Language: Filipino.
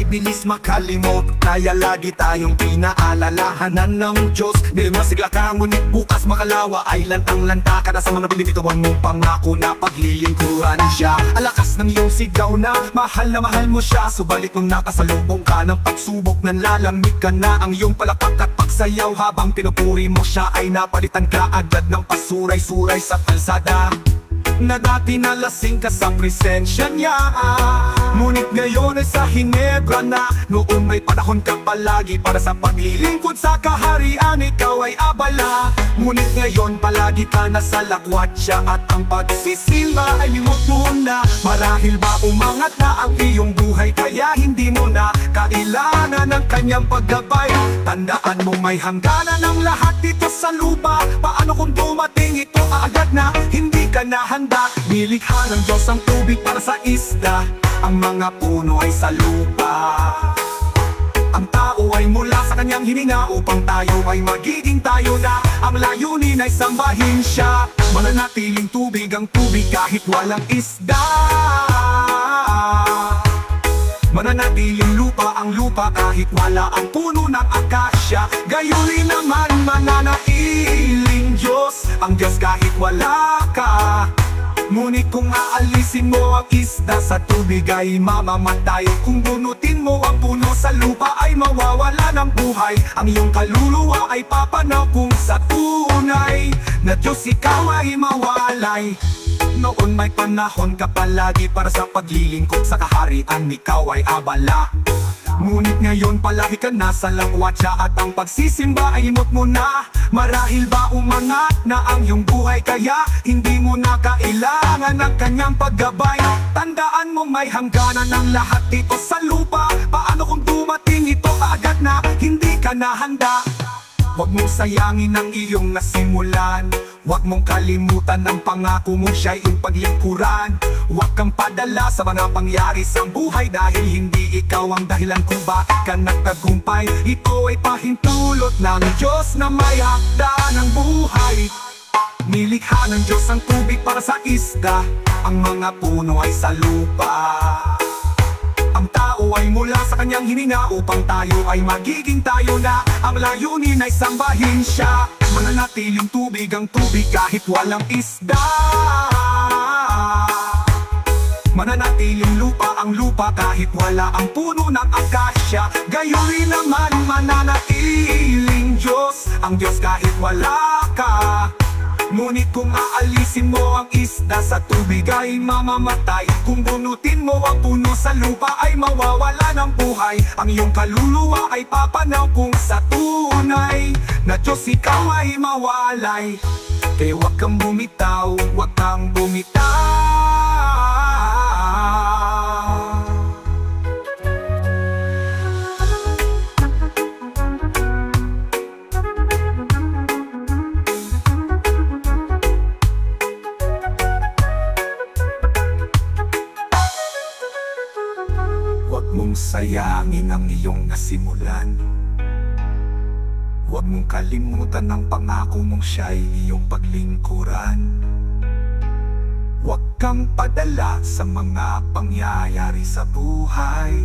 Bilis makalimot, kaya lagi tayong pinaalalahanan ng Diyos. Di masigla ka, ngunit bukas makalawa ay lantang lanta ka na sa mga bilin. Ito ang mong pangako na paglilingkuran siya. Alakas ng iyong sigaw na mahal mo siya. Subalit kung nakasalubong ka ng pagsubok, nanlalamig ka na ang iyong palakpak at pagsayaw. Habang pinupuri mo siya ay napalitan ka agad ng pasuray-suray sa kalsada. Na dati nalasing ka sa presensya niya, ngunit ngayon ay sa Hinebra na. Noon may panahon ka palagi para sa paglilingkod sa kaharian, ikaw ay abala. Ngunit ngayon palagi ka nasa lakwat siya, at ang pagsisimba ay limot mo na. Marahil ba umangat na ang iyong buhay, kaya hindi mo na kailangan ng kanyang paggabay. Tandaan mo may hangganan ng lahat dito sa lupa. Paano kung dumating ito agad na hindi ka na handa? Nilikha ng Diyos ang tubig para sa isda, ang mga puno ay sa lupa. Ang tao ay mula sa kanyang hininga upang tayo ay magiging tayo na. Ang layunin ay sambahin siya. Mananatiling tubig ang tubig kahit walang isda. Mananatiling lupa ang lupa kahit wala ang puno ng akasya. Gayunin naman mananatiling Diyos ang Diyos kahit wala ka. Ngunit kung aalisin mo ang isda sa tubig ay mamamatay. Kung bunutin mo ang puno sa lupa ay mawawala ng buhay. Ang iyong kaluluwa ay papanaw kung sa tunay na Diyos ikaw ay mawalay. Noon may panahon ka palagi para sa paglilingkod sa kaharian, ikaw ay abala. Ngunit ngayon palagi ka nasa lakwat siya, at ang pagsisimba ay imot mo na. Marahil ba umangat na ang iyong buhay, kaya hindi mo na kailangan ng kanyang paggabay. Tandaan mo may hangganan ng lahat dito sa lupa. Paano kung dumating ito agad na hindi ka na handa? Huwag mong sayangin ang iyong nasimulan. Huwag mong kalimutan ang pangako mo, siya'y iyong paglingkuran. Huwag kang padala sa mga pangyari sa buhay, dahil hindi ikaw ang dahilan kung bakit ka nagtagumpay. Ito ay pahintulot ng Diyos na may hakda ng buhay. Nilikha ng Diyos ang tubig para sa isda, ang mga puno ay sa lupa. Ang tao ay mula sa kanyang hininga upang tayo ay magiging tayo na. Ang layunin ay sambahin siya. Mananatiling tubig ang tubig kahit walang isda. Mananatiling lupa ang lupa kahit wala ang puno ng akasya. Gayunin naman mananatiling Diyos ang Diyos kahit wala ka. Ngunit kung aalisin mo ang isda sa tubig ay mamamatay. Kung bunutin mo ang puno sa lupa ay mawawala ng buhay. Ang iyong kaluluwa ay papanaw kung sa tunay na Diyos ikaw ay mawalay. Kaya huwag kang bumitaw, huwag kang bumitaw. Huwag mong sayangin ang iyong nasimulan. Huwag mong kalimutan ang pangako mong siya'y iyong paglingkuran. Huwag kang padala sa mga pangyayari sa buhay.